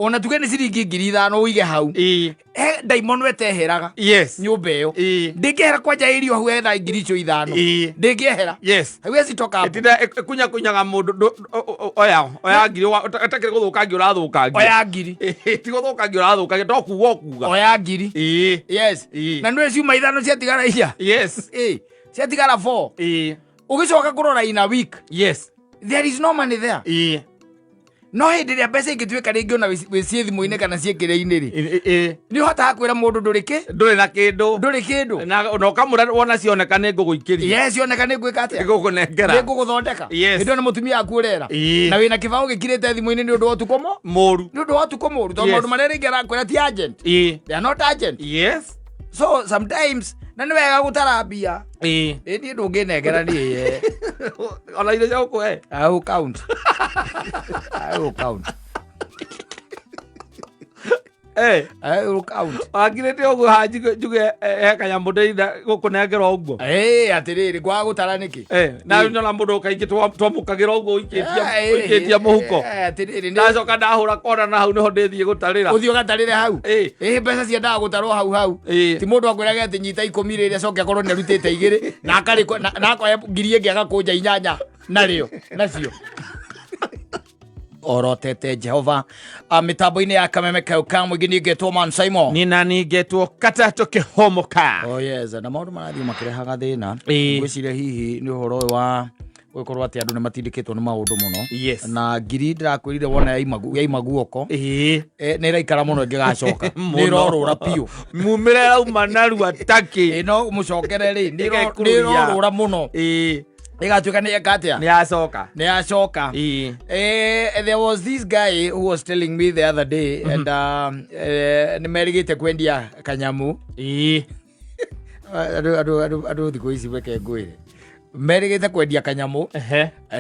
ona tuge ni ciringi 5,000 uige hau Diamond weteheraga nyumba iyo ndingehera kwanja irio hu etha 5,000 ndingehera hawezi toka itinda kunyaga mundu oya ngiri atakire guthukangia urathukangia oya ngiri ti guthukangia urathukangia ndokuga okuga oya ngiri na nwe ciuma 5 ciatigara iya ciatigara 4 ugicoka kurora in a week there is no money there no hindi ria mbeca ingituika ringi ona cie thimu-ini kana ciekire-ini ri ni hota kwira mundu nduri na kindu na ukamura wona cioneka ni nguguikiria cioneka ni ngwika atia ngugunengera ni nguguthondeka ndi ona mutumia aku urera na wina kibao gikirite thimu-ini ni undu wa tukomo moru to mundu maria ringi arakwira ti agent they are not agent so sometimes na ni wega gutara mbia ni ndunginengera ni ona ile cia ukwe au count agirite ogu haji juge kanyambo ndeitha gukunengera oguo atiriri kwa gutara niki na nyona mundu kaingi twamukagira oguo ikitia muhuko atiriri ndacoka ndahura kona na hau niho ndithie gutarira uthio gatarire hau mbeca ciendaga gutarwo hau ti mundu akwiraga ati nyita 10 riri acoke akorwo ni arutite 2 na akari na akoya 1,000 agakunja 8 nacio orotete Jehova mitambo-ini ya Kameme mwingi ningetwo Mansaimo nina ningetwo Katta tukihomoka na maundu marathii makirehaga thina ngwiciria hihi ni uhoro wa gukorwo ati andu ni matindikitwo ni maundu muno na ngiri ndirakwirire wona yaima guoko ni iraikara muno ingigacoka ni irorura piu mumire rauma naru ataki no mucokere ri ni irorura muno igatuika ni ekatia ni acoka there was this guy who was telling me the other day and ni merigite kwendia kanyamu adu thiko ici weke ngwire merigite kwendia kanyamu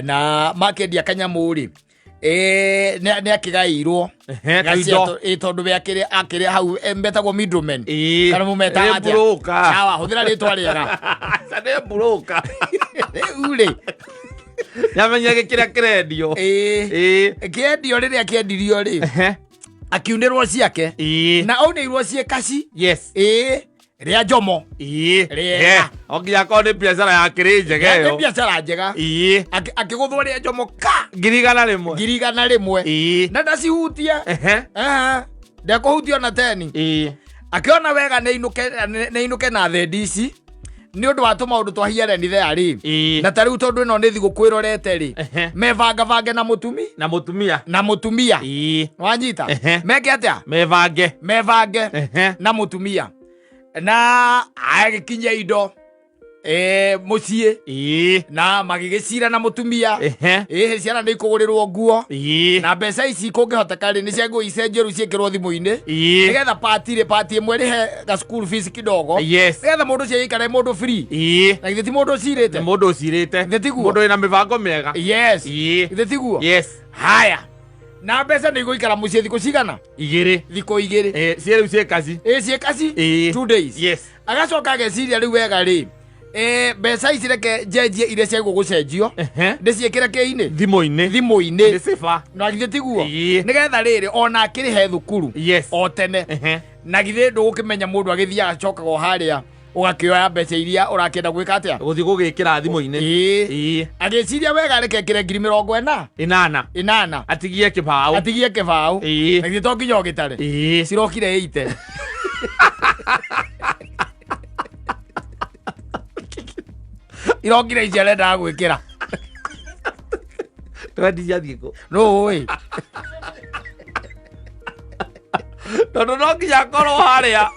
na makendia kanyamu ri ni akigairwo tondu we akire hau mbetagwo middleman kana mumeta atia sawa huthira ritwa riega sane broka ule yamenyage kiria kirendio kiendio riria kiendirio ri akiundirwo ciake na aunirwo ciekaci ria njomo ria oginya ko ni biashara ya kirinjegeyo ni biashara njega akiguthwo ria njomo ngirigana rimwe na ndacihutia ndekuhutia na 10 akiona wega ne inuke na thedici ni undu wa maundu twahiare ni there ri na tariu tondu ino ni thigu kwirorete ri mevanga vange na mutumia wanyita meke atia mevange na mutumia na agikinya indo mucie na magigicira na mutumia ciana ni ikugurirwo nguo na mbeca ici kungihoteka ri ni ciagu icenjeru ciekirwo thimu-ini nigetha party imwe rihe ga school fees kidogo nigetha mundu cia ikare mundu free na githiti mundu cirite mundu ina mivango miega githitiguo haya na mbeca ni iguikara mucie thiku cigana 2 thiku 2 cieriu ciekaci 2 days agacoka ageciria riu wega ri mbeca ici reke njenjie iria cia gugucenjio ndiciikire ki-ini thimu-ini sifa na githĩ tiguo nigetha riri ona akirihe thukuru o tene na githĩ ndũgũkĩmenya mũndũ agĩthiĩ agacokaga o harĩa ugakioya mbeca iria urakenda gwika atia guthi gugikira thimu-ini agiciria wega reke kire 80 atigie kibao na githĩ to nginya ũgĩtare cirokire 8 irokire icere nda gwikira twendithia thiiko no oi tondu no nginya korwo haria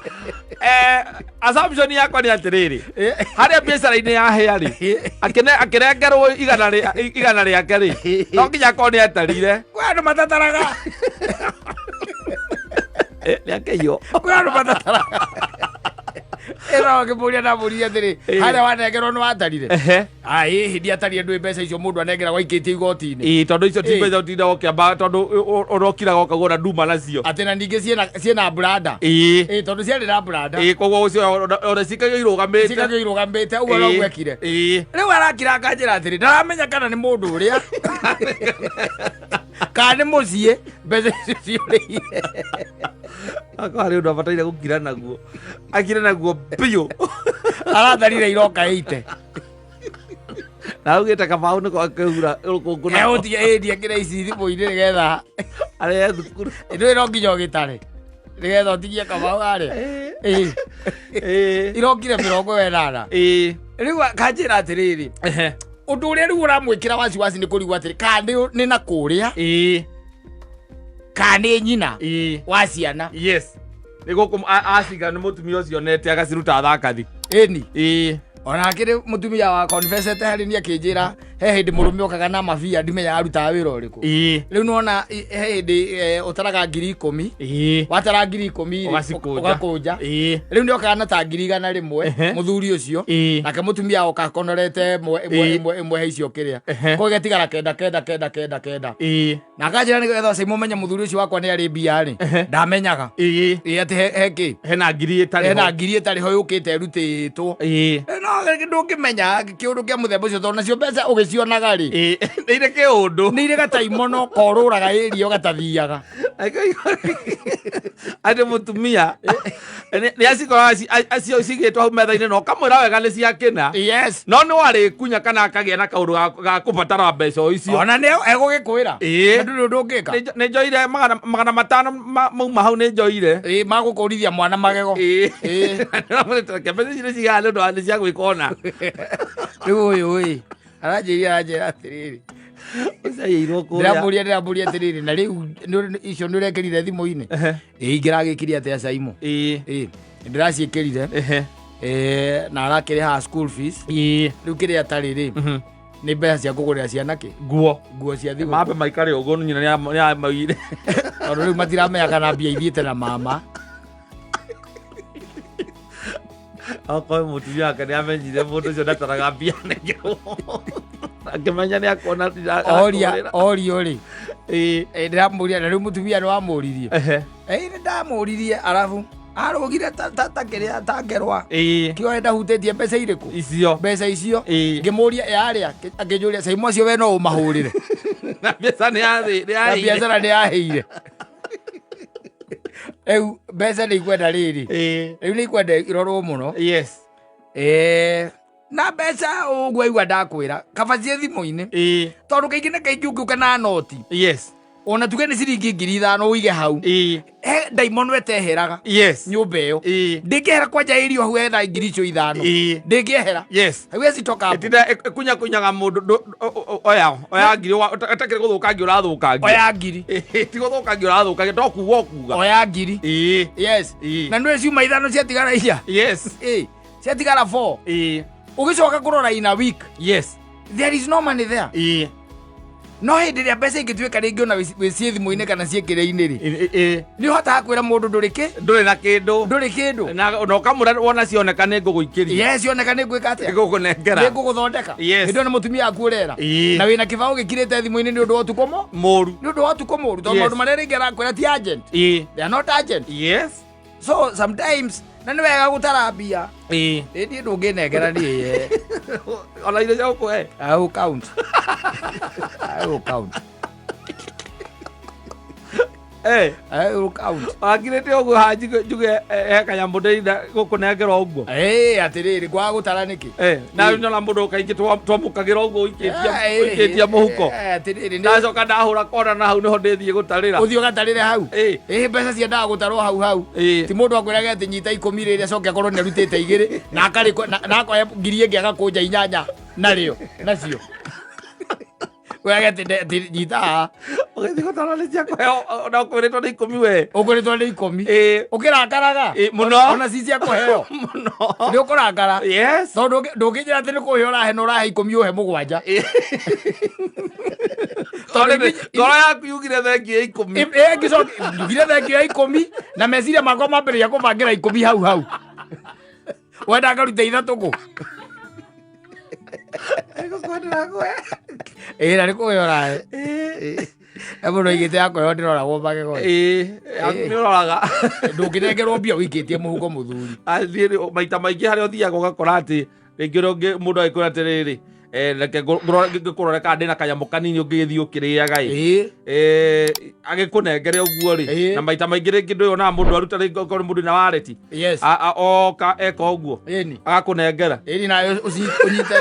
assumption yakwa ni atiriri haria biacara-ini yahia ri akirengerwo igana riake ri no nginya korwo ni atarire we andu matataraga riakeio we andu matataraga ero ngimuria na muria thiri haria wanengerwo ni watarire hindi atarie ndui mbeca icio mundu anengeragwo aikitie igoti-ini tondu icio ti mbeca utinda ukiamba tondu urokiraga ukagura nduma nacio ati na ningi ciena brada tondu ciari na brada koguo ucio ore cikagio irugamite uguo no gwekire riu arakira kanjira atiri ndaramenya kana ni mundu uria Kana mucie mbeca icio ciũrĩire. Akari ndo abataire gukira naguo. Akire naguo piyo. Aratharire iroka 80. Na ugite Kamau niko akehura rukungu na. Eũtie endia kĩrĩa ici thimũ-inĩ nĩgetha Arĩa thukuru. Ndio no nginya ũgĩtare. Nĩgetha ũtigie Kamau harĩa. Irokire 80. Rĩu kanjĩra atĩrĩrĩ. Ũndũ ũrĩa rĩu ũramwĩkĩra wasiwasi nĩ kũrigwo atĩrĩ kana nĩ na kũrĩa. Kana nĩ nyina wa ciana. Yes. Nĩgũkũ aciga nĩ mũtumia ũcio nete agaciruta thakathi. Ĩni. Ona akĩrĩ mũtumia wa confessete harĩ ni akĩnjĩra he hĩndĩ mũrũme okaga na mabia ndimenya arutaga wĩra ũrĩkũ. Rĩu nona he hĩndĩ ũtaraga 10,000. Watara 10,000 ũgakũnja. Rĩu nĩ okaga na ta 100,000 mũthuri ũcio. Nake mũtumia oka konorete ĩmwe he icio kĩrĩa. Koguo gĩtigara 9. Na akanjĩra nĩgetha Saimo menye mũthuri ũcio wakwa nĩ arĩ mbia rĩ. Ndamenyaga. Atĩ heki. Hena 1,000 ĩtarĩ ho. Hena 1,000 ĩtarĩ ho yũkĩte ĩrutĩtwo. Ndũngĩmenya kĩũndũ kĩa mũthemba ũcio tondũ nacio mbeca ũgĩcionaga rĩ. Nĩ irĩ kĩũndũ. Nĩ irĩ gataimono korũraga ĩria ũgatathiaga. Atĩ mũtumia nĩ acikora acio cigĩtwo hau metha-inĩ no kamwĩra wega nĩ ciakĩna. Yes. No nĩ warĩkunya kana akagĩa na kaũndũ ga kũbatara mbeca icio. Ona nĩ egũgĩkwĩra. Ndũrĩ ndũngĩka. Nĩ njoire 500 mauma hau nĩ njoire. Magũkũrithia mwana magego. Mbeca ici nĩ cigana nĩ cia gwĩka ona. Rĩu ũyũ aranjĩria atĩrĩrĩ. Ndĩramũria atĩrĩrĩ na rĩu icio nĩ ũrekĩrire thimũ-inĩ. Ingĩragĩkire atĩa Saimo? Ndĩraciĩkĩrire. Na arakĩrĩha school fees. Rĩu kĩrĩa atarĩ rĩ. Nĩ mbeca cia kũgũrĩra ciana kĩ? Nguo cia thigũkũ. Mambe maikare ũguo nyina nĩ amaugire. Tondũ rĩu matiramenya kana mbia ithiĩte na mama. Okorwo mũtumia wake nĩ amenyire mũndũ ũcio ndataraga mbia nĩkĩo. Akĩmenya nĩ akona orio rĩ. Ndĩramũria na rĩu mũtumia nĩ wamũririe. Nĩ ndamũririe arabu arũgire ta kĩrĩa ta ngerwa. Kĩoe ndahutĩtie mbeca irĩkũ? Icio. Mbeca icio. Ngĩmũria yarĩa akĩnjũria Saimo acio we no ũmahũrĩre. Na biacara nĩ yahĩire. Rĩu mbeca nĩ ikwenda rĩrĩ. Rĩu nĩ ikwenda irorwo mũno. Yes. Na mbeca ũguo igua ndakwĩra kaba cie thimũ-inĩ. Tondũ kaingĩ na kaingĩ ũngĩũka na noti. Yes. Ona tuge nĩ ciringi 5,000 ũige hau. He ndaimono eteheraga. Yes. Nyũmba ĩyo. Ndĩngĩehera kwanja irio hau etha 5,000. Ndĩngĩehera. Yes. Hau ecitoka. Kunyaga mũndũ oya ngiri atakĩrĩ gũthũkangia ũrathũkangia. Oya ngiri. Ti gũthũkangia ũrathũkangia to kuuga ũkuga. Oya ngiri. Yes. Na nĩ ciuma 5 ciatigara icia. Yes. Ciatigara 4. Ũgĩcoka kũrora in a week. Yes. There is no money there. No hĩndĩ ĩrĩa mbeca ingĩtuĩka rĩngĩ ona wĩ ciĩ thimũ-inĩ kana ciĩkĩrĩ-inĩ rĩ. Nĩ ũhotaga kwĩra mũndũ ndũrĩ na kĩndũ. Ndũrĩ kĩndũ. Na ũkamũra wona cioneka nĩ ngũgũikĩria. Yes, cioneka nĩ ngwĩka atĩa? Ngũkũnengera. Nĩ ngũgũthondeka. Hĩndĩ ĩyo nĩ mũtumia waku ũrera. Na wĩna kĩbaũ gĩkirĩte thimũ-inĩ nĩ ũndũ wa ũtukũ mũru. Nĩ ũndũ wa ũtukũ mũru. Tondũ maũndũ marĩa rĩngĩ arakwĩra ti urgent. They are not urgent. Yes. So sometimes na nĩ wega gũtara mbia. Ĩndĩ ndũngĩnengera niĩ. Ona irio cia gũkũhe. I will count. I will count. Akirĩte ũguo hanji njuge he kanyamũ ndĩrinda gũkũnengera ũguo. Atĩrĩrĩ kwaga gũtara nĩkĩ? Na nyona mũndũ kaingĩ twamũkagĩra ũguo ũikĩtie mũhuko. Ndacoka ndahũra kona na hau nĩho ndĩthiĩ gũtarĩra. Ũthiĩ ũgatarĩre hau? Mbeca ciendaga gũtarwo hau. Ti mũndũ akwĩraga atĩ nyita 10 rĩrĩa acoke akorwo nĩ arutĩte 2 na akoya 1,000 ĩngĩ agakũnja 8 narĩo nacio. Wega atĩ nyita haha. Ũgĩthiĩ gũtarwo nĩ ciakũheo ona ũkwĩrĩtwo nĩ 10 we. Ũkwĩrĩtwo nĩ 10? Ũkĩrakaraga? Mũno. Ona ci cia kũheo? Mũno. Nĩ ũkũrakara? Yes. Tondũ ndũngĩnjĩra atĩ nĩ kũhe ũrahe na ũrahe 10 ũhe 7. Ngoro yaku yugire thengi ya 10. Ngĩcoka yugire thengi ya 10 na meciria makwa mambĩrĩria kũbangĩra 10 hau. Wenda ngaruta 3 kũ? Na nĩ kũhe ũrahe. Mũndũ aigĩte yakũheo ndĩroragwo magego. Nĩ ũroraga. Ndũngĩnengerwo mbia ũikĩtie mũhuko mũthuri. Maita maingĩ harĩa ũthiaga ũgakora atĩ rĩngĩ mũndũ agĩkwĩra atĩrĩrĩ reke nguroreka ndina kanyamo kanini ungithi ukiriaga agikunengere uguo ri na maita maingi ringi nduyona mundu aruta ringi ko mundu na wareti oka eka uguo agakunengera na unyite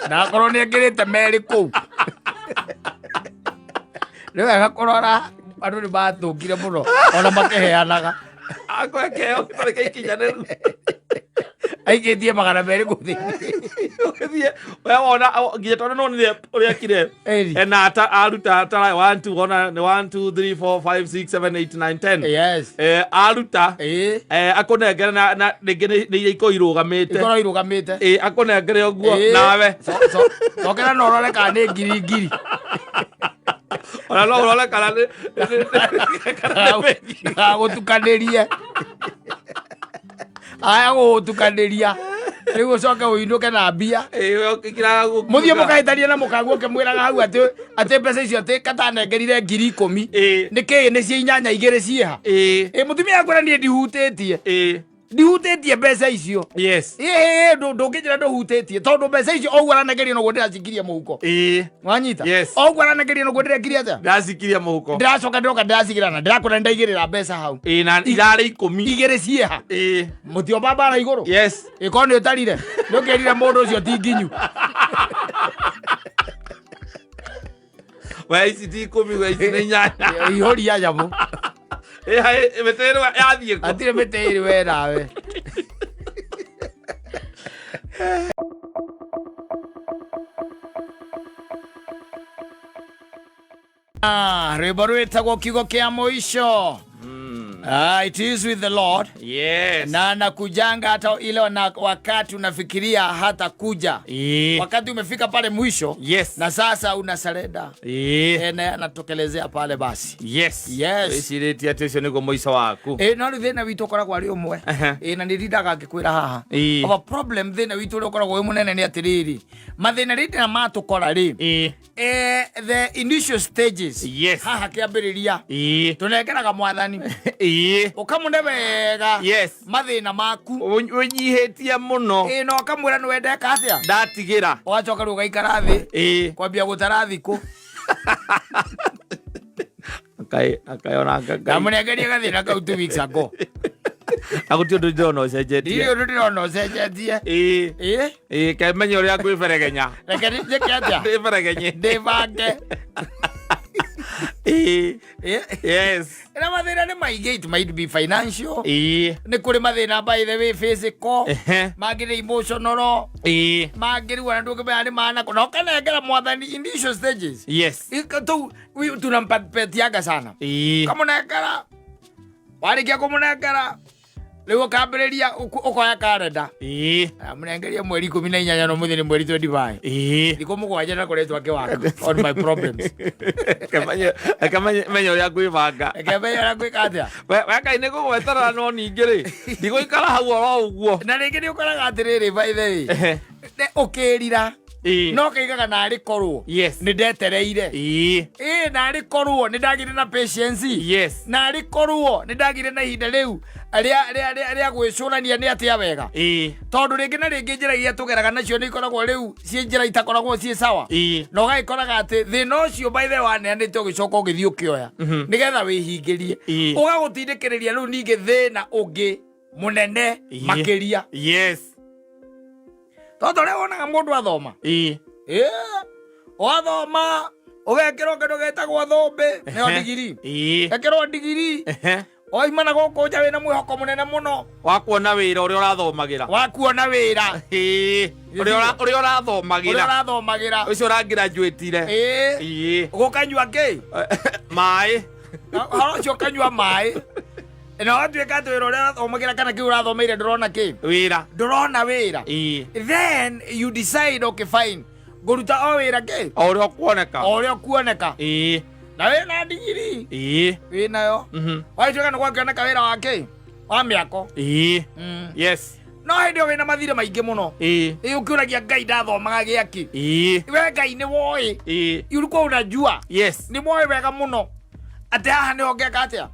na korwo nengirite meri ku riwe agakorora andu ni bathungire muno ona makiheanaga akwekeo kitareke ikinyanĩru aigetie magana meri kuthi uthie we wona nginya tona no ni uria kire na aruta tara 1 2 ona 1 2 3 4 5 6 7 8 9 10 yes aruta akunengere na ringi ni iko irugamite akunengere uguo nawe okera no rore ka ni ngiri ona no rore kana kana gutukanirie aya gutukaniria riu coka uinuke na mbia muthie mukahitania na mukaguo kemwiraga hau ati mbeca icio ati katanengerire 10,000 niki ni cia inyanya igiri cieha mutumia akwira nie ndihutĩtie mbeca icio ndũngĩnjĩra ndũhutĩtie tondũ mbeca icio oguo aranengeria noguo ndĩracikirie mũhuko wanyita oguo aranengeria noguo ndĩrekirie atĩa ndĩracikirie mũhuko ndĩracoka ndĩroka ndĩracigĩrana ndĩrakora ndaigĩrĩra mbeca hau na irarĩ 10 igĩrĩ cieha mũtiomba mbara igũrũ ĩkorwo nĩ ũtarire nĩũkĩrire mũndũ ũcio ti nginyu we ici ti 10 we ici nĩ inyanya ihũria nyamũ meteiro yathie ko atire meteiro we nawe rwĩmbo rwĩtagwo kiugo kĩa mũico. It is with the Lord. Yes. Na nakujanga hata ile wakati unafikiria hata kuja. Wakati umefika pale mwisho. Yes. Na sasa unasarenda. Na anatokelezea pale basi. Yes. Yes. Ishireti atesho niko mwisho waku. No thina witu koragwo ari umwe. Na ndirindaga ngikwira haha. Of problem thina witu uri koragwo munene ni atiriri. Mathina rindi na matukora ri. The initial stages. Yes. Haha kiambiriria. Tunengeraga mwathani. Ukamune wega. Yes. Mathina maku unyihetie muno no kamwira ni wendeka atia ndatigira wacoka ruga ikara thi kwambia gutara thiku akayona ngamunengeria gathina kau 2 weeks ago agutio ndona ucenjetie ndona ucenjetie Kameme uria ngwiberegenya reke njike atia ndiberegenye ndibange yes. Na mathina ni maingi, it might be financial. Ni kuri mathina by the way physical. Magire emotional. Magire wana ndugu bani maana kuna kanengera mwathani initial stages. Yes. Ikato tunampetiaga sana. Kama nengera warikia kumunengera leo kabreria ukoya karenda munengeria mweri 18 no muthini mweri 25 ndiko mugwaje na koretwa kiwaka on my problems Kameme uria gwibanga Kameme uria gwikatia weka ine gugwetara no ningiri ndigo ikara hau oro uguo na ringi ni ukoraga atiriri by the way ukirira no kaigaga na ari korwo ni ndetereire na ari korwo ni ndagire na patience na ari korwo ni ndagire na ihinda riu aria gwicurania ni atia wega tondu ringi na ringi njira iria tugeraga nacio ni ikoragwo riu cie njira itakoragwo cie sawa no gaikoraga ati thina ucio by the way ni tugicoka ugithio kioya nigetha wihingirie ugagutindikiriria riu ningi thina ungi munene makiria Toto leo wonaga mundu athoma. Wathoma ugekirwo kindu getagwo thumbi nio digiri. Ekirwo digiri. Oimana goko nja wina mwihoko munene muno. Wakuona wira uria urathomagira. Wakuona wira. Uria urathomagira. Ucio uragraduatire. Gukanyua ki? Mai. Haro kanyua mai. Na watu ekatu wira uria urathomagira kana ki urathomeire ndurona ki? Wira. Ndurona wira. Then you decide okay fine. Guruta o wira ki? Uria kuoneka. Na wina digiri. Wina yo. Waitu kana kwa kuoneka wira wake. Wa miako. Yes. No hindi wina mathire maingi muno. Ukiuragia Ngai ndathomaga giaki. We Ngai ni woi. Ulikuwa unajua. Yes. Ni moi wega muno. Ate haha ni ongeka atia.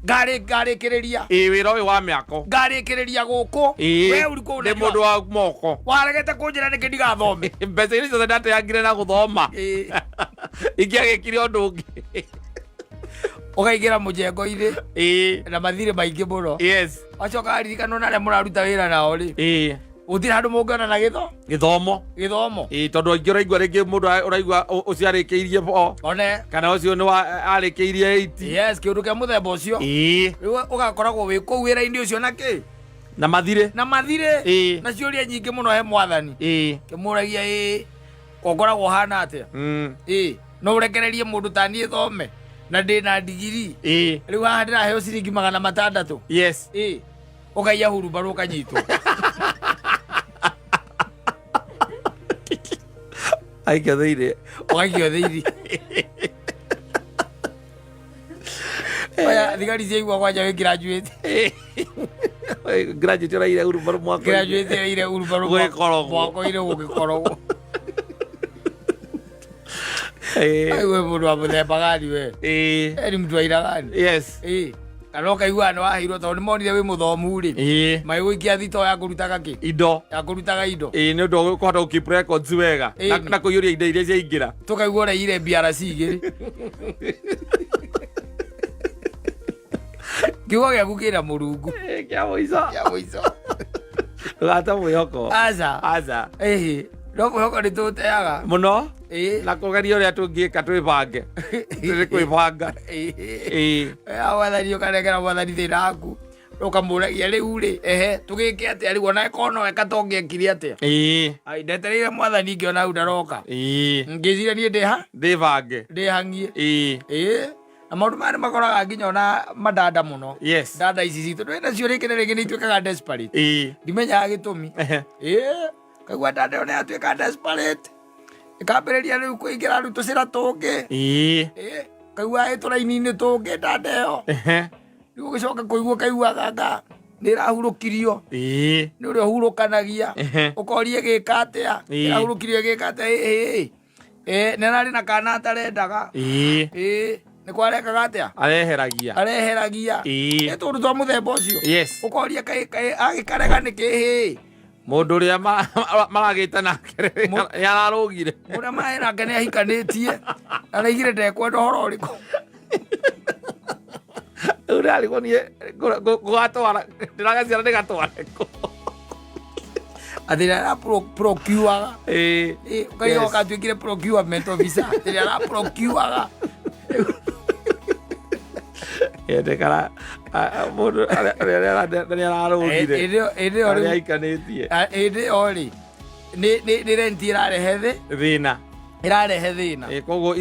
Ngarĩkĩrĩria wĩra ũyũ wa mĩako ngarĩkĩrĩria gũkũ we ũriko nĩ mũndũ wa moko waregete kũnjĩra nĩkĩ ndigathome mbeca iria ciothe ndateangire na gũthoma ingĩagĩkire ũndũ ũngĩ ũkaingĩra mũjengo-inĩ na mathirĩ maingĩ mũno wacoka aririkanwo na arĩa mũraruta wĩra nao rĩ gũtirĩ handũ mũngĩona na gĩthomo tondũ aingĩ ũraigua rĩngĩ mũndũ ũraigua ũcio arĩkĩirie one kana ũcio nĩ arĩkĩirie 8 kĩũndũ kĩa mũthemba ũcio rĩu ũgakoragwo wĩ kũu wĩra-inĩ ũcio na kĩ na mathirĩ na ciũria nyingĩ mũno he mwathani kĩmũragia ũkoragwo hana atĩa no ũrekererie mũndũ ta niĩ thome na ndĩ na ndigiri rĩu haha ndĩraheo ciringi 600 ũkaiya hurubarũ ũkanyitwo aikio thĩinĩ oya thigari ciaigua kwanja wĩ graduate ũraire hurubarũ mwako-inĩ gũgĩkorogwo we mũndũ wa mũthemba gani we ni mtu aina gani kana ũkaiguaga nĩ waheirwo tondũ nĩ monire wĩ mũthomu rĩ magĩgũikia thitoo ya kũrutaga kĩ indo nĩ ũndũ ũkũhota gũ keep records wega na kũiyũria indo iria ciaingĩra tũkaigua ũraiyire BRC igĩrĩ kiugo gĩaku kĩna mũrungu kĩa mũico ndũgate mwĩhoko aca no mwĩhoko nĩ tũteaga mũno na kũgeria ũrĩa tũngĩka twĩbange tũrĩ kwĩbanga wathani ũkanengera mwathani thĩna waku ũkamũragia rĩu rĩ tũgĩke atĩa rĩu ona ĩkorwo no eka tongĩekire atĩa ndetereire mwathani ngĩona hau ndaroka ngĩciria niĩ ndĩhangie na maũndũ maya nĩ makoraga nginya ona mandanda mũno ndanda ici citũ twĩ nacio rĩngĩ na rĩngĩ nĩ ituĩkaga desperate ndimenyaga gĩtũmi kaigua ndanda ĩyo nĩ yatuĩka desperate ĩkambĩrĩria rĩu kũingĩra rĩu tũcĩra tũngĩ kaigua tũraini-inĩ tũngĩ ndanda ĩyo rĩu ũgĩcoka kũigua kaigua gaka nĩ ĩrahurũkirio nĩ ũrĩa ũhurũkanagia ũkorie gĩka atĩa ĩrahurũkirio gĩka atĩa nĩ ararĩ na kana atarendaga nĩ kwarekaga atĩa areheragia tũndũ twa mũthemba ũcio ũkoria agĩkarega nĩkĩ mũndũ ũrĩa maragĩte nake yararũgire ũrĩa marĩ nake nĩ ahikanĩtie na naigire ndekwenda ũhoro ũrĩkũ rĩu nĩarigwo niĩ gũgatwara ndĩragaciara ndĩgatware kũ atĩ nĩ araprocuaga ũkaiga ũkatuĩkire procurement officer atĩ nĩ araprocuaga ndekara mũndũ nĩ ararũgire arĩa aikanĩtie ĩndĩ ĩyo rĩ nĩ renti ĩrarehe thĩna koguo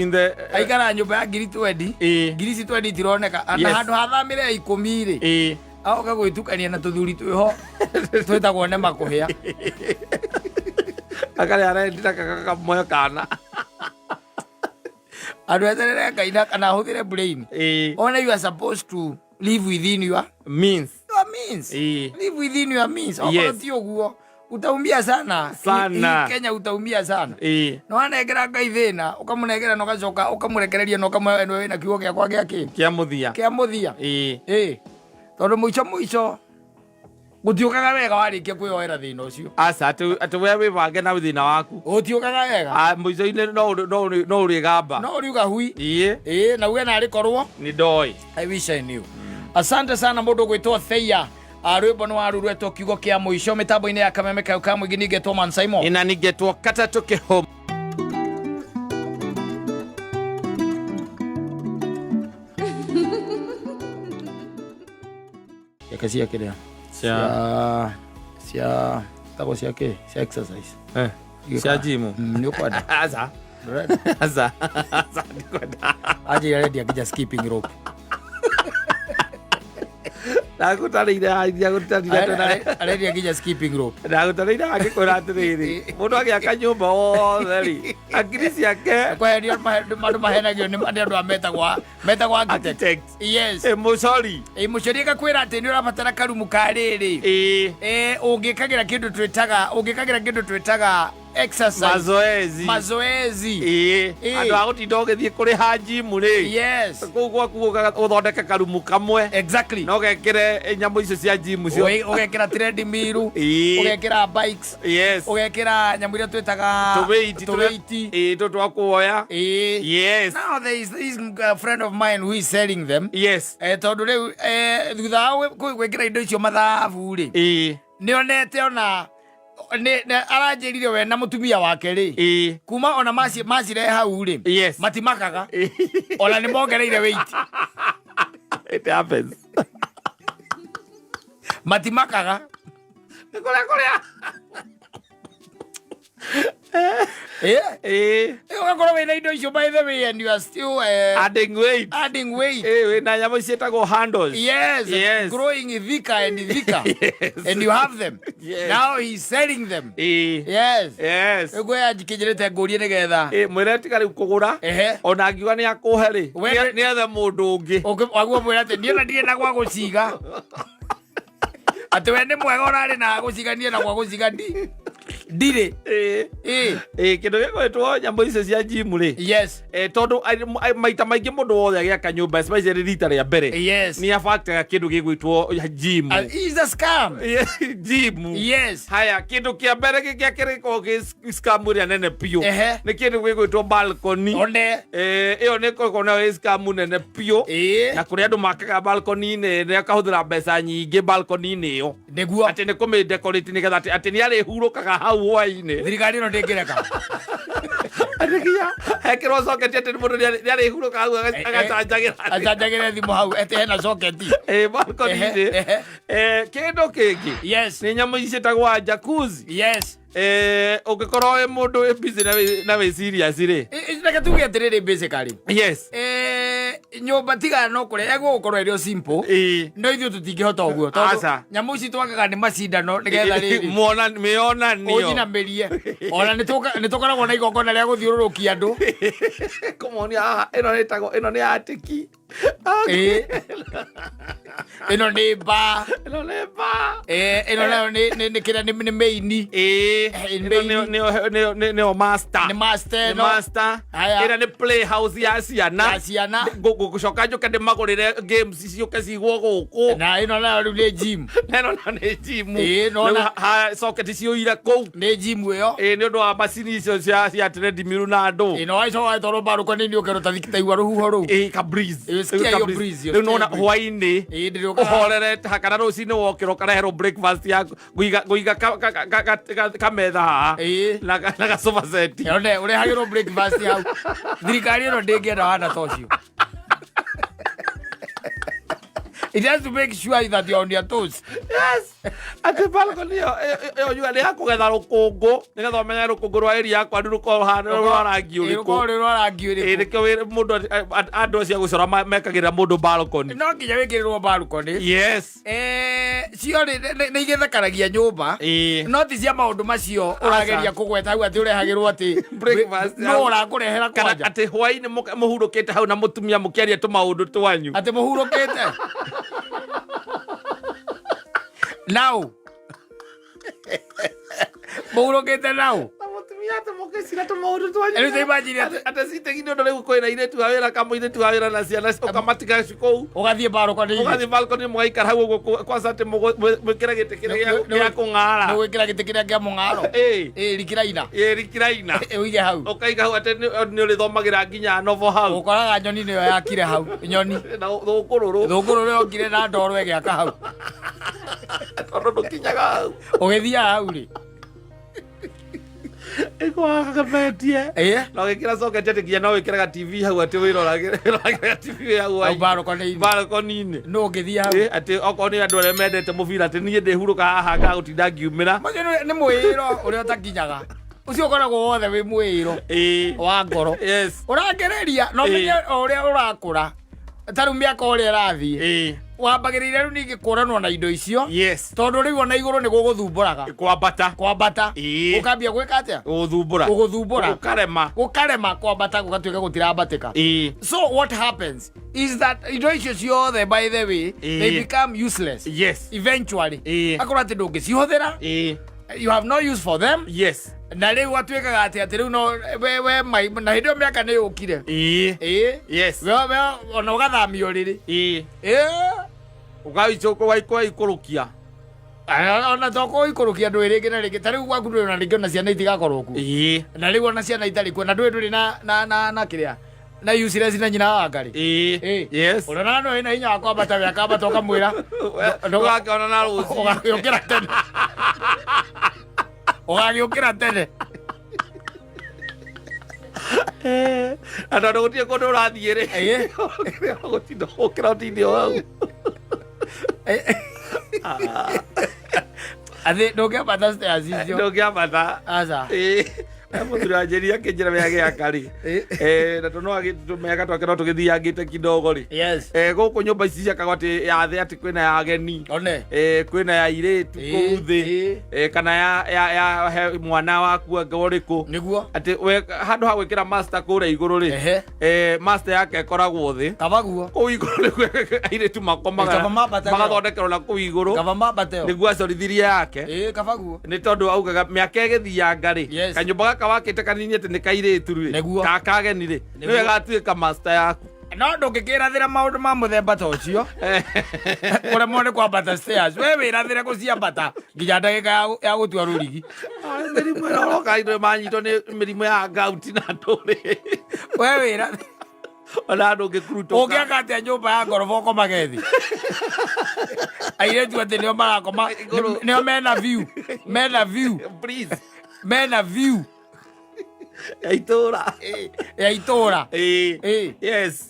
aikara nyũmba ya ngiri 20 ngiri ici 20 itironeka na handũ hathamĩre 10 rĩ agoka gwĩtukania na tũthuri twĩho twĩtagwo nĩ makũhĩa akarĩa arendira kakamoyo kana andũ eterere Ngai kana ahũthĩre brain ona you are supposed to live within your means live within your means okorwo ti ũguo utaumia sana Kenya utaumia sana no wanengera Ngai thĩna ũkamũnengera na ũgacoka ũkamũrekereria na ũkamwe na kiugo gĩakwa gĩakĩ kĩa mũthia tondũ mũico gũtiũkaga wega warĩkia kwĩyoera thĩna ũcio aca atĩ we wĩbange na thĩna waku gũtiũkaga wega mũico-inĩ no ũrĩgamba no ũriuga hui na uge narĩ korwo nĩ ndoĩ I wish I knew. Asante sana mũndũ gwĩtwo Cia rwĩmbo nĩ warurwetwo kiugo kĩa mũico mĩtambo-inĩ ya Kameme ka mũingĩ ningetwo Mansaimo ina ningetwo Katta tũkĩhũma cia kĩrĩa cia tago cia kĩ cia exercise cia gym nĩ ũkwenda aza aje ready akija skipping rope ndagutarĩire haithia gũtarire ready akija skipping rope ndagutarĩire agĩkwĩra atĩrĩrĩ mũndũ agĩaka nyũmba wothe rĩ akiri ciake kweherio andũ mahenagio nĩ andũ a metagwo architect mũcori akakwĩra atĩ nĩ ũrabatara karumu ka rĩrĩ ũngĩkagĩra kĩndũ twĩtaga exercise mazoezi andu agutinda ugithie kuri hajimu ri yes kuu gwaku uthondeke karumu kamwe exactly no gekire nyamu icio cia jimu cio ugekira treadmill ugekira bikes yes ugekira nyamu iria twitaga tuweiti twa kuoya yes now there is this friend of mine who is selling them yes tondu riu thutha wa gwikira indo icio mathabu ri nionete ona aranjirire we na mutumia wake ri kuma ona macire hau ri matimakaga ona ni mongereire weight it happens matimakaga kuria ugakorwo wina indo icio by the way and you are still adding weight na nyamu cietagwo handles yes growing thicker and thicker and you have them now he's selling them yes ugwe ajikijirite ngurie nigetha mwire tiga riu kugura ona angiuga ni akuhe ri ni ethe mundu ungi waguo mwire ati niona ndire na gwa guciga ati we ni mwega urari na gucigania na gwa guciga ndire kindu gikoretwo nyambo icio cia jimu ri yes tondu maita maingi mundu wothe agiaka nyumba especially rita ria mbere yes ni abactaga kindu gigwitwo jimu is a scam jimu yes haya kindu kia mbere gikia kiriko scam ria nene pio ni kindu gigwitwo balcony onde iyo ni koko na scam nene pio na kuri andu makaga balcony ni akahuthira mbeca nyingi balcony ni yo niguo ati ni kumi decorate ni getha ati ni ari hurukaga hau hwaini thirikari no ndingireka Adikia hekiro socket ati mundu ni ari huruka hau agacanjagira thimu hau ati hena socket balcony ni kindu kingi yes ni nyamu icitagwa jacuzzi yes ugikorwo wi mundu wi busy na wi serious ri reke tuge atiriri basically yes nyumba tiga no kuria gukorwo irio simple no ithuĩ tũtingĩhota ũguo tondũ nyamũ ici twakaga nĩ macindano nĩgetha rĩrĩ mĩonanio ũnyinamĩrie ona nĩtũkoragwo na igongona rĩa gũthiũrũrũkia andũ kũmonia haha ĩno nĩ atĩki ĩno nĩ mba ĩno nayo nĩ kĩrĩa nĩ maini nĩyo master ĩrĩa nĩ playhouse ya ciana gũcoka njoke ndĩmagũrĩre games ciũke cigwo gũkũ na ĩno nayo rĩu nĩ gym ĩno nĩ gym rĩu socket ciũire kũu nĩ gym ĩyo nĩ ũndũ wa macini icio cia treadmill na andũ ĩno waicoka watwarwo mbarũko-inĩ ũkerwo ta igua rũhuho rũu ka breeze rĩu nona hwainĩ ũhorere kana rũcinĩ wokĩra ũkareherwo breakfast ya gũiga kametha haha na gasofa set ũrehagĩrwo breakfast hau thirikari ĩno ndĩngĩenda wanda ta ũcio. It has to make sure that you're on your toes. Yes. Ati balcony yo yuga ni akugetha rukungu nigetha umenye rukungu rwa area yakwa nduruko hana rwa rangi uriku nikio mundu andu cia gucora mekagirira mundu balcony no nginya wikirirwo balcony yes cio ni igethekaragia nyumba no ti cia maundu macio urageria kugweta hau ati urehagirwo ati breakfast no urakurehera kwanja ati hwaini muhurukite hau na mutumia mukiaria tu maundu twanyu ati muhurukite now muhurukite now Elu te imagine ata site gido ndo leo koina ile tu hawera kama ile tu hawera na ciana ukamatika cikou ugathie balcony mwaikara hau kwanza te mwikira gite kiria kungara no wikira gite kiria kia mungaro rikiraina uige hau ukaiga hau ate ni uri thomagira nginya novo hau ukoraga nyoni niyo yakire hau nyoni thukururu yongire na ndoro egiaka hau tondu ndukinyaga hau ugithia hau ri Eko akametie no gikira socket ati nginya no wikiraga TV hau ati wirora TV hau balcony-ini no ngithia hau ati oko ni andu arĩa mendete mũbira ati niĩ ndĩhurũka haha ngagutinda ngiumĩra macio nĩ mwĩĩro ũrĩa ũtakinyaga ucio ũkoragwo wothe wĩ mwĩĩro wa ngoro ũrangereria no menye ũrĩa ũrakũra tarĩu mĩaka ũrĩa ĩrathiĩ wambagĩrĩire rĩu ningĩ kũranwo na indo icio tondũ rĩu ona igũrũ nĩ gũgũthumbũraga kwambata ũkambia gwĩka atĩa gũgũthumbũra gũkarema kwambata gũgatuĩka gũtirambatĩka so what happens is that indo icio ciothe by the way they become useless eventually akorwo atĩ ndũngĩcihũthĩra you have no use for them. Yes. Na rĩu atuĩkaga atĩ rĩu no we na hĩndĩ ĩyo mĩaka nĩ yũkire. Yes. We ona ũgathamio rĩrĩ. Ũgaikũrũkia ikũrũkia. Ona toko ikũrũkia andũ rĩngĩ na rĩngĩ. Ta rĩu gwaku ndũrĩ ona rĩngĩ ona ciana itigakorwo kuo. Na rĩu ona ciana itarĩ kuo na ndũrĩ na kĩrĩa. Na useless na nyina wa Ngarĩ. Yes. Ona no ina hinya wa kwambata wĩa kambata ũkamwĩra. Ndũgakĩona na rũciũ. Ũgagĩũkĩra tene. Ũgagĩũkĩra tene. Andũ gũtirĩ kũndũ ũrathiĩ rĩ. Gũtinda ũkĩra ũtinde o hau. Athi ndũngĩambata stairs icio. Ndũngĩambata. Aca. Mũthuri wa njĩri akĩnjĩra wega gĩaka rĩ. Na tũmĩaka twake no tũgĩthiangĩte kidogo rĩ. Gũkũ nyũmba ici ciakagwo atĩ ya thĩ atĩ kwĩna ya ageni. Kwĩna ya airĩtu kũu thĩ. Kana ya mwana waku ũrĩkũ. Nĩguo. Atĩ handũ ha gwĩkĩra master kũrĩa igũrũ rĩ. Master yake ĩkoragwo thĩ. Kabaguo. Kũu igũrũ nĩguo airĩtu makomaga. Magathondekerwo na kũu igũrũ. Nĩguo acorithirie yake. Kabaguo. Nĩ tondũ augaga mĩaka ĩgĩthianga rĩ. Kanyũmba gaka wakĩte kanini atĩ nĩ kairĩtu rĩ. Kakageni rĩ. Nĩwe gatuĩka master yaku. No ndũngĩkĩrathĩra maũndũ ma mũthemba ta ũcio. Ũremwo nĩ kwambata stairs. We wĩrathĩre gũciambata nginya ndagĩka ya gũtua rũrigi. Mĩrimũ ĩno ũroka indo manyitwo nĩ mĩrimũ ya gout na ndũrĩ. We wĩrathĩre. Ona andũ ũngĩkurutũka. Ũngĩaka atĩa nyũmba ya ngoroba ũkomage thĩ. Airĩtu atĩ nĩo marakoma. Nĩo mena view. Mena view. Please. Mena view. Ya itũra. Ya itũra. Yes.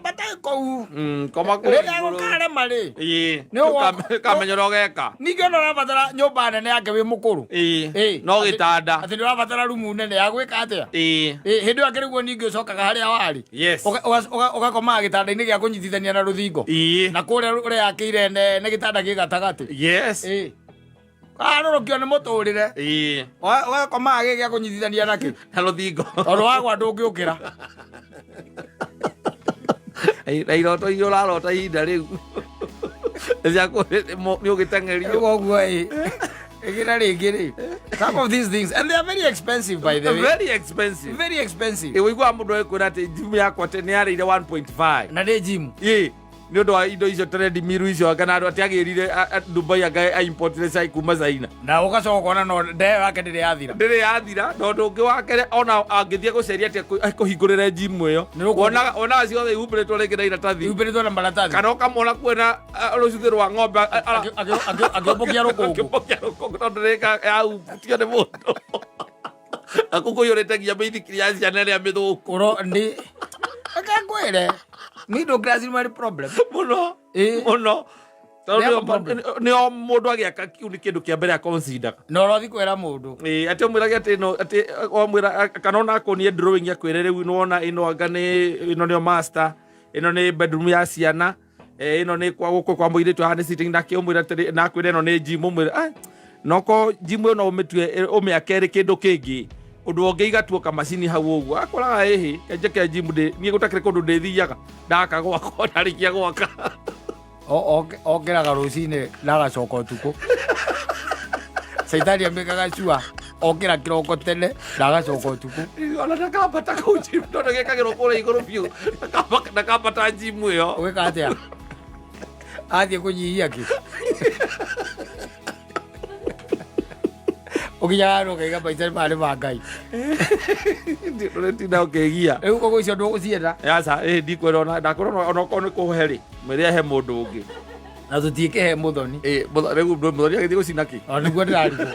Bata kũu. Koma kũu. Rĩrĩa gũkarema rĩ. Kamenyero geka. Ningĩ no ũrabatara nyũmba nene yake wĩ mũkũrũ. No gĩtanda. Atĩ nĩ ũrabatara rumu nene ya gwĩka atĩa. Hĩndĩ ĩyo akĩrĩguo ningĩ ũcokaga harĩa warĩ. Yes. Ũgakomaga gĩtanda-inĩ gĩa kũnyitithania na rũthingo. Na kũrĩa ũrĩa yakĩire nĩ gĩtanda gĩ gatagatĩ. Yes. Karũrũkio nĩ mũtũrĩre. Ũgakomaga gĩ gĩa kũnyitithania nakĩ. Na rũthingo. Tondũ wagwa ndũngĩũkĩra. Na iroto iria ũrarota ihinda rĩu. Nĩ ũgĩteng'erio. Ũguo Egina rĩngĩ. Some of these things, and they are very expensive by the way. Very expensive. Very expensive. Wĩigua mũndũ ekwĩra atĩ gym yakwa nĩ yarĩire 1.5. Na nĩ gym. Nĩ ũndũ wa indo icio trendi miru icio kana andũ ati agĩrire Dubai importire cai kuma China. Na ũgacoka kuona no ndeyo yake ndĩrĩ yathira. Ndĩrĩ yathira no ũndũ ũngĩ wake ona angĩthiĩ gũceria atĩ kũhingũrĩre gym ĩyo. Ona ciothe ihumbĩrĩtwo rĩngĩ na iratathi. Ihumbĩrĩtwo na maratathi. Kana ũkamwona kwĩna rũcuthĩ rwa ng'ombe agĩũmbũkia rũkũngũ. Agĩũmbũkia rũkũngũ tondũ rĩka yahutio nĩ mũndũ. Akũkũiyũrĩte nginya mĩithikiri ya ciana ĩrĩa mĩthũku. Akakwĩre middle class is very problem. Mũno. Nĩo mũndũ agĩaka kiu nĩ kĩndũ kĩa mbere akonsider. No ũrothi kwĩra mũndũ. Atĩ ũmwĩrage atĩ omwĩra kana ona akonie drawing akwĩre rĩu nĩwona ĩno anga ĩno nĩyo master, ĩno nĩ bedroom ya ciana, ĩno nĩ gũkũ kwa mũirĩtu haha nĩ sitting na kĩũmwĩra atĩ na akwĩre ĩno nĩ gym ũmwĩra noko gym ĩyo no ũmĩtue ũmĩake ĩrĩ kĩndũ kĩngĩ. Ũndũ ũngĩ igatuo kamacini hau ũguo akoraga njeke gym niĩ gũtakĩrĩ kũndũ ndĩthiaga ndaka gwakwa ndarĩkia gwaka. Okĩraga rũcinĩ na agacoka ũtukũ. Caitani amĩkaga cua okĩra kĩroko tene na agacoka ũtukũ. Ona ndakambata kũu gym tondũ gĩkagĩrwo kũrĩa igũrũ biũ ndakambata gym ĩyo. Gwĩka atĩa? Athiĩ kũnyihia kĩ? Ũgĩnyaga ũkaiga maica marĩ ma Ngai. Ndĩtinda ũkĩgia. Rĩu kũgũ icio ndũgũcienda. Aca ndikwĩra ona ndakwĩra ona okorwo nĩ kũhe rĩ mwĩre he mũndũ ũngĩ. Na tũtiĩkĩhe mũthoni. Rĩu mũthoni agĩthiĩ gũcina kĩ? Nĩguo ndĩrarigwo.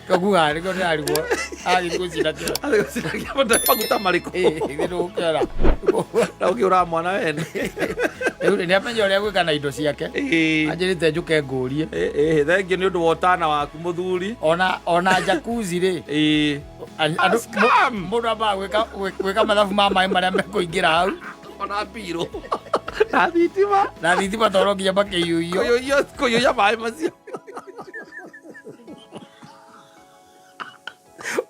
Kaguga nĩguo ndĩrarigwo. Agĩthiĩ gũcina kĩ? Agĩthiĩ gũcina kĩ maguta marĩkũ? Githĩ ndũgũkĩra. Na ũkĩũra mwana wene. Rĩu nĩ amenya ũrĩa gwĩka na indo ciake. Anjĩrĩte njũke ngũrie. Thengiũ nĩ ũndũ wa ũtana waku mũthuri. Ona jacuzzi rĩ. Mũndũ ambaga gwĩka mathabu ma maĩ marĩa mekũingĩra hau. Ona mbirũ. Na thitima. Na thitima toro nginya makĩiyũio. Kũiyũia maĩ macio.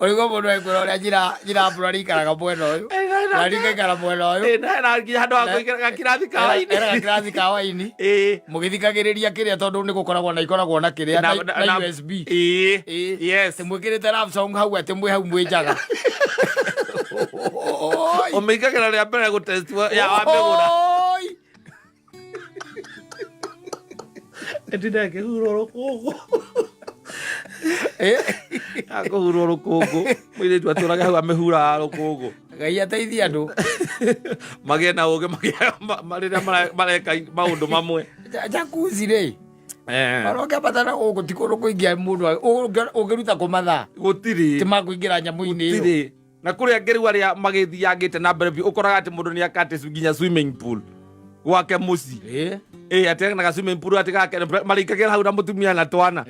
Oigo mundu aikura uria njira burari karaga mwena uyu. Na ringa ikara mwena uyu. Na ngi handu ha kuikara kirathi kawaini. Era kirathi kawaini. Mugithikagiriria kiria tondu ni gukoragwo na ikoragwo na kiria na USB. Yes. Mwikirite rap song hau ati mwi hau mwijaga. Omikagira ria mbere gu test ya wamegura. Ndina ke huro rukungu. Ako huro rukungu. Mwire tu aturaga hau amehura rukungu. Ngai ateithia andu. Magie na uge marira mareka maundu mamwe. Jacuzzi ri. Maroke batara gutiko kuingia mundu ugiruta kumatha. Gutiri. Ti makuingira nyamu-ini iyo. Gutiri. Na kuria ngeru aria magithiangite na mbere ukoraga ati mundu ni akate nginya swimming pool gwake muci ati na swimming pool ati gake marikagira hau na mutumia na twana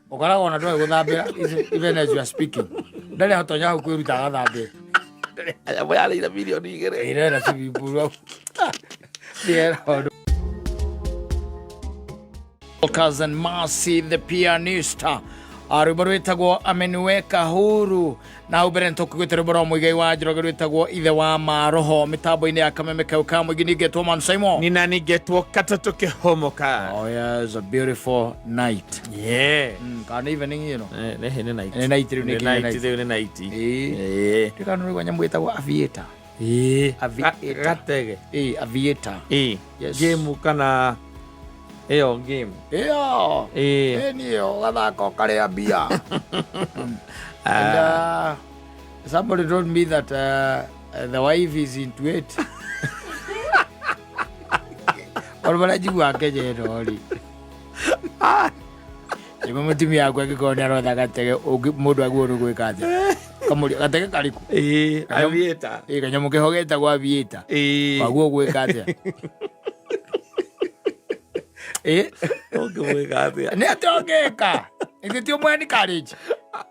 ukoraga na ndoi guthambira even as you are speaking ndari hotonya hau kwiruta gathambe aya moya ira milioni igere ira na swimming pool cousin Mercy the pianista rwimbo rwitagwo ameniweka huru na ubere ntukugwite rwimbo rwa muigai wa Njoroge rwitagwo ithe wa maroho mitambo-ini ya KamemeFM mwingi ningetwo Mansaimo nina ningetwo Katta tukihomoka. Oh yes, a beautiful night. Yeah. Can't even you know. Ni night. Ni night ni night. Tikano rwa nyambo itagwo Aviator. Aviator. Gatege. Aviator. Yes. Game kana Eyo game. Eyo. Niyo gathako karia bia. And somebody told me that the wife is into it. Orwala jigwa keje rori. Imo mutumia akwa gikoni arotha gatege mundu agwo gwika ati. Kamuri gatege kariku. Aviator. Kanyamu kehogeta gwa Aviator. Agwo gwika ati. Ogweka ati. Ne atogeka. Ikitio mwani courage.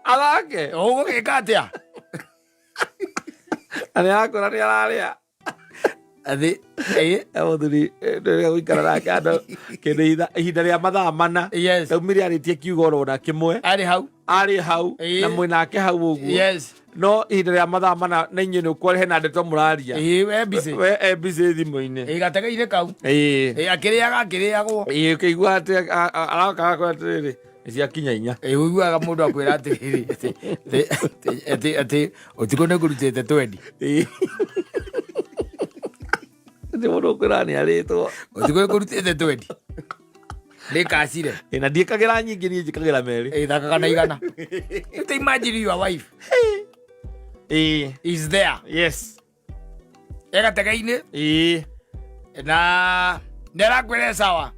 Alake. Ogweka ati. Ani akora ni araria. Athi Ewothuri ndio guikara nake ando kinda ihinda ria mathaa mana. Yes. Taumire aritie kiugo rona kimwe. Ari hau. Na mwinake hau uguo. Yes. No ihinda ria mathaa mana na inyu ni ukore hena ndeto muraria. We busy. We busy thimu-ini. Gatega ire kau. Akiriagwo. Keigua ati araka kwa atiriri. Cia kinya inya. Uiguaga mundu akwira atiriri. Ati utikone kurutete 20. Ndi mundu akwira ni aritwo. Utikone kurutete 20. Ndikacire. Na ndiekagira nyingi ni njikagira meri. Thakaga na igana. You imagine your wife. Is there. Yes. Gatega-ini. Na ndarakwire sawa.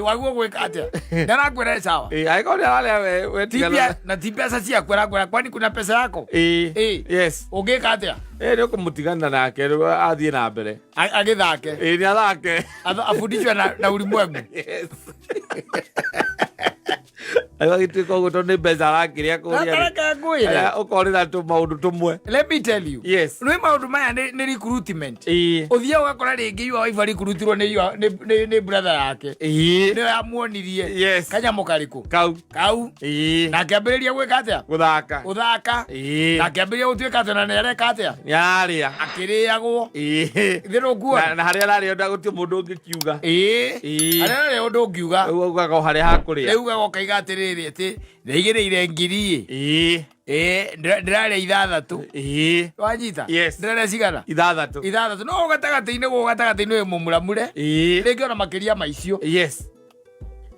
Waguo gwika atia. Ndarakwire sawa. Aiko ndaralia we tipia na tipia sasa cia kwera kwani kuna pesa yako? Yes. Ugika atia. Ni ukumutigana nake athie na mbere. Agithake. Ni athake. Afundishwe na ulimwengu. Yes. Ayo gitiko guto ni mbeca arakiria kuria. Ukorira tu maundu tumwe. Let me tell you. Yes. Nwe maundu maya ni recruitment. Uthia ugakora ringi yu wife recruitirwo ni brother yake. Ni amuonirie. Yes. Kanyamu kariku. Kau. Na kiambiriria gwika atia? Guthaka. Na kiambiriria gutuika atia na ni areka atia? Yaria. Akiriagwo. Thiro kuona. Na haria raria ndaguti mundu ungikiuga. Haria raria undu ungiuga. Ugaga haria hakuria. Ugaga kaiga atiriri ati ndeigire ngiri. Ndirarĩa ithathatu. Wanyita? Yes. Ndirarĩa cigana? Ithathatu. No gatagatä-inĩ wĩ mũmuramure. Rĩngĩ ona makĩria maicio. Yes.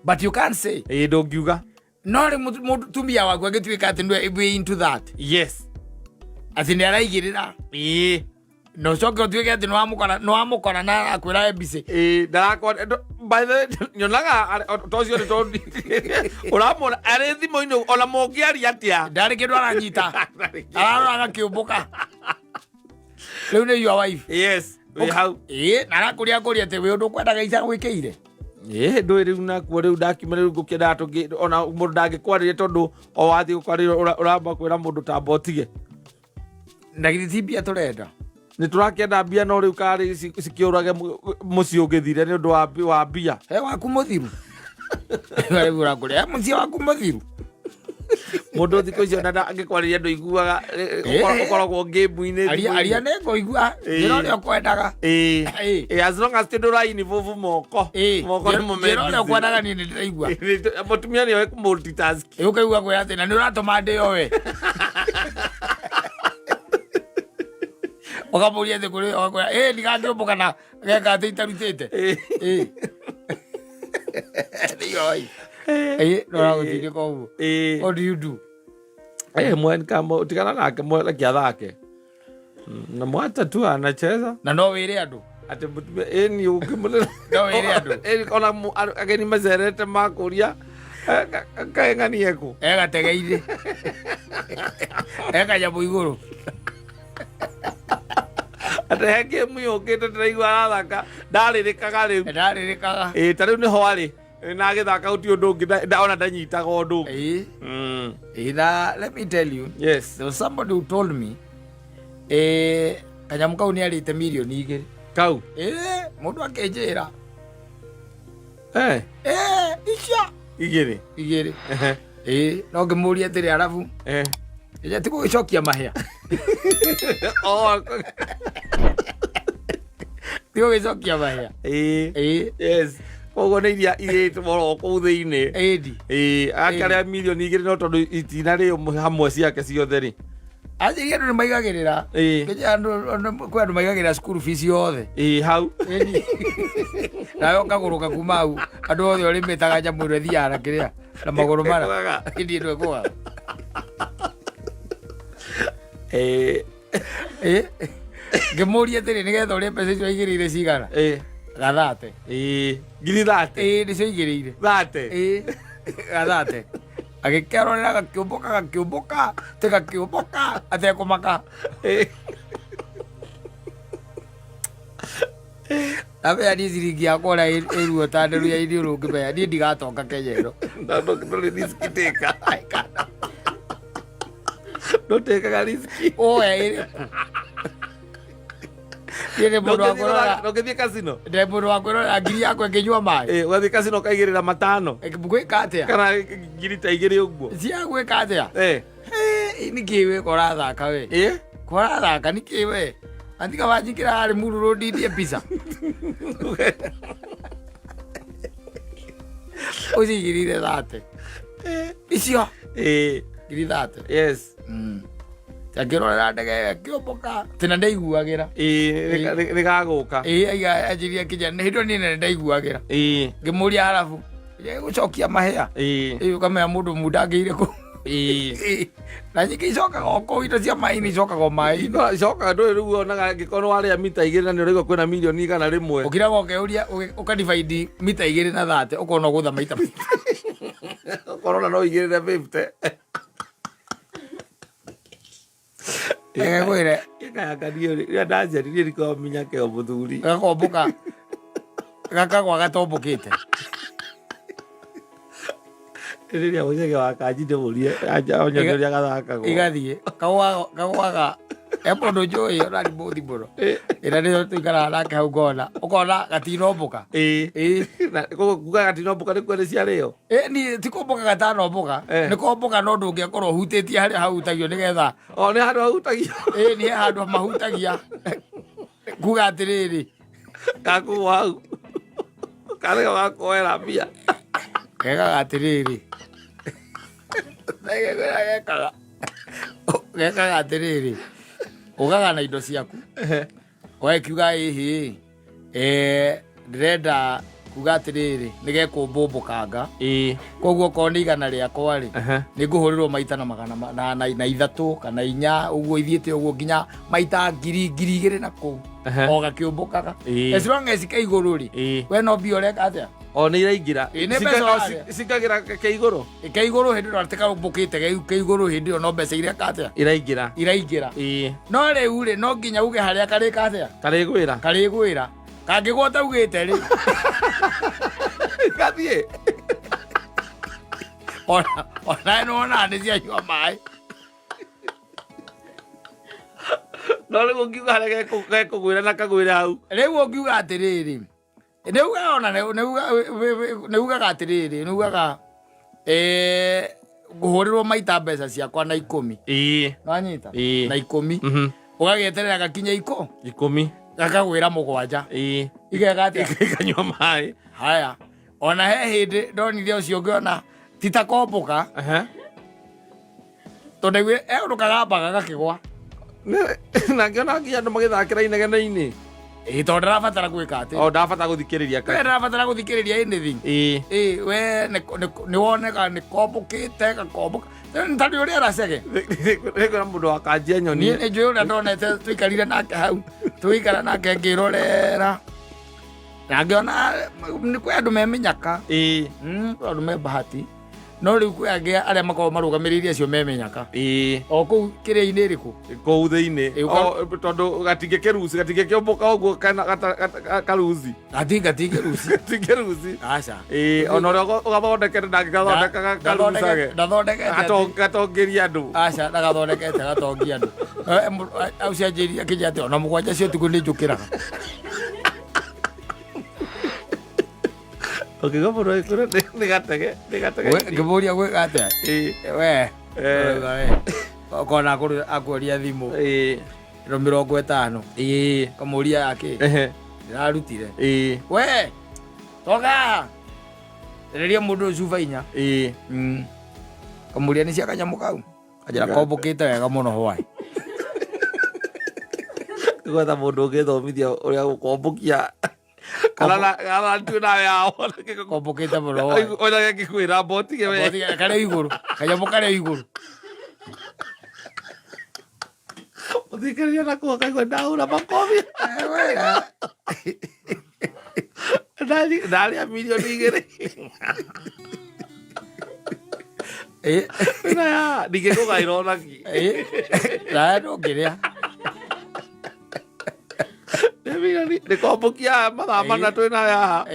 But you can't say. Ndũngiuga. No rĩ mũtumia waku agĩtuĩka atĩ nĩ into that. Yes. Atĩ nĩ araigĩrĩra. No coke ũtuĩke atĩ nĩ wamũkora na akwĩra mbici. By the way, nyonaga tocio ni tondi. Uramona ari thimo-inĩ ona mũngĩaria atia. Ndarĩ kĩndũ aranyita. Araroraga kĩũmbũka. Rĩu nĩ your wife. Yes. Hau. Na arakũria atĩ wĩ ũndũ ũkwendaga ica gwĩkĩire. Ndũĩ rĩu nakuo rĩu ndakiuma rĩu ngũkĩendaga tũngĩ ona mũndũ ndangĩkwarĩria tondũ o wathiĩ gũkwarĩria ũramba kwĩra mũndũ ta mbotige. Ndagĩthi mbia tũrenda. Nĩ tũrakĩenda mbia no rĩu karĩ cikĩũrage mũciĩ ũngĩthire nĩ ũndũ wa mbia. Waku mũthiru. Ũrakũrĩa mũciĩ waku mũthiru. Mundu thiko icio na angikwarĩria ndu iguaga ukoragwo game-inĩ aria nengo igua njĩra ũrĩa ũkwendaga as long as ndũraini vuvu moko nĩ mũmeni njĩra ũrĩa ũkwendaga niĩ nĩndĩraigua mũtumia nĩ oĩ multitask ũkaigua kwĩra atĩ na nĩ ũratũma ndĩo we ũkamũria thĩ kũrĩ ũkakwĩra ndigangĩũmbũka na geka atĩ itarutĩte nĩyoi rora gũtirĩka ũguo what do you do mwenkamo tigana nake mwelekea thake na mwata tu anacheza na no wĩre andũ ati mutumia ni ukimulira no wĩre andũ ona ageni macerete makuria kaeng'anie ku egategeire ekanyamũ igũrũ ate game yũkĩte ndĩraigua arathaka ndarĩrĩkaga rĩu ta rĩu nĩho arĩ na agĩthaka uti ũndũ ũngĩ ona ndanyitaga ũndũ na let me tell you, yes, there was somebody who told me kanyamũ kau nĩ arĩte mirioni 2 kau mũndũ akĩnjĩra icio 2 no ngĩmũria atĩrĩ arabu ĩja ti gũgĩcokia mahĩa ti gũgĩcokia mahĩa yes koguo nĩ iria irĩtũmorwo kũu thĩinĩ akarĩa mirioni 2 no tondũ itinarĩ hamwe ciake ciothe rĩ anjĩria andũ nĩ maigagĩrĩra kwĩ andũ maigagĩrĩra school fees yothe hau nawe ũkagũrũka kuma hau andũ othe ũrĩ mĩtaga nyamũ ĩrĩa thiaga na kĩrĩa na magũrũ mara ĩndĩ ĩndũ ĩkũgaga ngĩmũria atĩrĩ nĩgetha ũrĩa mbeca icio aigĩrĩire cigana gathate ngiri 30 nĩcio aigĩrĩire 30 gathate agĩkĩarorera gakĩũmbũka tĩ gakĩũmbũka atekũmaka Abe ani ciringi yakwa na ĩruo ta nderu ya irio rũngĩ maya niĩ ndigatonga Kenya ĩno ndũrĩ riski tĩka ndũtĩkaga riski oya Yeye mũndũ wa kũrora ũgĩthiĩ casino ndĩ mũndũ wa kũrora ngiri yakwa ĩkĩnyua maĩ ũgathiĩ casino kaigĩrĩra 5 gwĩka atĩa kana ngiri ta 2 ũguo cia gwĩka atĩa nĩkĩ we kũrathaka we kũrathaka nĩkĩ we andika wanjikĩra harĩ Muru ndindie pizza ũcigirire 30 icio ngiri 30 yes akĩrorera ndege akĩũmbũka tena ndaiguagĩra rĩgagũka anjiria kinya nĩ hĩndĩ nĩ ndaiguagĩra ngĩmũria harabu gũcokia mahĩa ũkamenya mũndũ mundangĩire kũ na nyingĩ icokaga o kũu indo cia maĩ nĩ icokaga o maĩ icokaga ndũĩ rĩu onaga angĩkorwo warĩa mita 2 na nĩ ũraigua kwĩna mirioni 100 ũkĩraga ũkeuria ũkadivaidi mita 2 na 30 ũkona ũgũtha maita ũkorona no igĩrĩre 50 gwĩre gakayanganio rĩrĩa ndanjaririe rĩkamenya keo mũthuri gakombũka gakagwa gatombũkĩte rĩrĩa mũcege wa kanji ndĩmũrie onyoria gathakagwo igathiĩ kagwaga mũndũ njũĩ ona nĩ mũthi mũno ĩna nĩyo tũikaraga nake hau ngona ũkona gatinombũka koguo kuga gatinombũka nĩkuo nĩ ciarĩo niĩ ti kũmbũka gatanombũka nĩ kombũka no ndũngĩakorwo ũhutĩtie harĩa hahutagio nĩgetha nĩ handũ hahutagio nĩ handũ mahutagia kuga atĩrĩrĩ gakuo hau karega gakoera mbia gegaga atĩrĩrĩ gekaga atĩrĩrĩ ũgaga na indo ciaku ũgakiuga ĩhĩ ndĩrenda kuga atĩrĩrĩ nĩgekũmbũmbũkanga koguo okorwo nĩ 100 rĩakwa rĩ nĩ ngũhũrĩrwo maita na 3 kana 4 ũguo ithiĩte ũguo nginya maita 2,000 na kũu o gakĩũmbũkaga as long as kaigũrũ rĩ we no mbia ũreka atĩa nĩ iraingĩra cingagĩra kĩigũrũ hĩndĩ ĩyo atĩkaũmbũkĩte kĩigũrũ hĩndĩ ĩyo no mbeca ireka atĩa iraingĩra no rĩu rĩ no nginya uge harĩa karĩka atĩa karĩgwĩra kangĩgwo taugĩte rĩ gathiĩ ona nĩwona nĩ cianyua maĩ no rĩu ũngiuga harĩa gekũgwĩra na kagwĩra hau rĩu ũngiuga atĩrĩrĩ nĩugaga atĩrĩrĩ nĩugaga nguhurirwo maita mbeca ciakwa na 10 wanyita na 10 ugageterera gakinya 10 gakagwira 7 igega atia ikanyua mai haya ona he hindi ndonire ucio ngiona titakomboka tondu eurukaga mbaga gakigwa na ngiona nginya andu magithakira inegene-ini tondu ndarabatara gwika ati ndabatara guthikiriria ndarabatara guthikiriria anything we ni woneka ni kombukite gakomboka ntari uria aracege rĩkwĩra mũndũ wakanjia nyoni nĩ njũĩ ũrĩa ndonete tũikarire nake hau tũgĩikara nake ngĩrorera na ngĩona nĩ kwĩ andũ meminyaka andũ me bahati no rĩu kwĩ angĩ arĩa makoragwo marũgamĩrĩire acio meminyaka o kũu kĩrĩa-inĩ ĩrĩkũ kũu thĩinĩ tondũ gatingĩkĩũmbũka ũguo karuci gatingĩruci aca ona ũrĩa ũgathondekete ndangĩgathondeka karucage gatongeria andũ aca ndagathondekete gatongia andũ au cianjĩria kĩnya atĩ ona mũgwanja cio tiguo nĩ njũkĩraga ũkĩgomorwo nĩ gatege ngĩmũria gwĩka atĩa we kona akuoria thimũ ĩro 50 kamũria yake ndĩrarutire we toga rĩrĩa mũndũ ũyũ cuba 4 kamũria nĩ cia kanyamũ kau kanjĩra kombũkĩte wega mũno hwaĩ gwetha mũndũ ũngĩthomithia ũrĩa gũkombũkia kana tuĩ nawe ao kombũkĩte mũno hwaĩ ona gĩkwĩra mbotige we karĩa igũrũ kanyamũ karĩa igũrũ ũthikĩrĩria nakuo kaigua ndahũra makobi ndarĩa milioni 2 ndingĩkũgaĩra onaki ndũngĩrĩa nĩ kombũkia mathaa mana twĩ nawe haha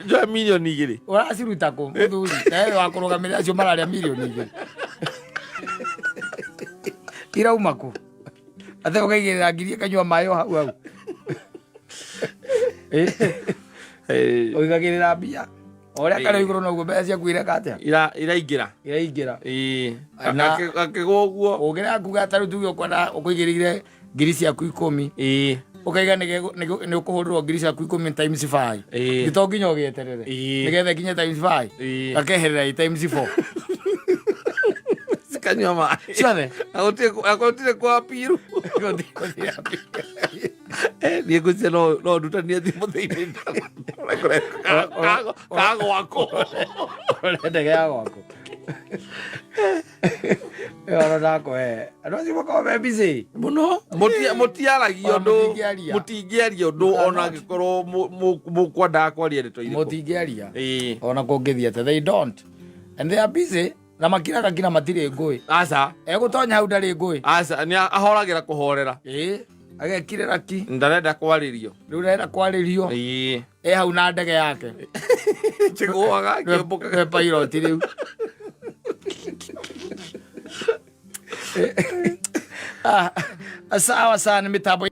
njoe milioni 2 ũraciruta kũ mũthuri nawe wakũrũgamĩrĩra acio mararĩa milioni 2 irauma kũ atĩ ũkaigĩrĩra ngiri kanyua maĩ o hau ũigagĩrĩra mbia ũrĩa karĩa igũrũ noguo mbeca ciaku ireka atĩa iraingĩra gakĩgwa ũguo ũngĩrega kuga tarĩu tuge ũkũigĩrĩire ngiri ciaku 10 ũkaiga nĩ ũkũhũrĩrwo ngiri ciaku 10 times 5 gĩto nginya ũgĩeterere nĩgetha nginya times 5 gakeherera times 4 sikanyua maĩ ciothe agũtirĩ kwa piru niĩ ngũcia no ndutanie thimũ thĩinĩ kagwakũ ndege ya gwakũ ona ndakwe andũ acio makorwo me busy mũno mũtiaragia ũndũ ona angĩkorwo mũkwendaga kwaria ndeto irĩkũ mũtingĩaria ona kũngĩthiĩ atĩ they don't and they are busy na makiraga nginya matirĩ ngũĩ aca egũtonya hau ndarĩ ngũĩ aca nĩ ahoragĩra kũhorera agekirĩra ki ndarenda kwarĩrio rĩu ndarenda kwarĩrio hau na ndege yake njĩgũaga ngĩũmbũka piloti rĩu sawa sana mitambo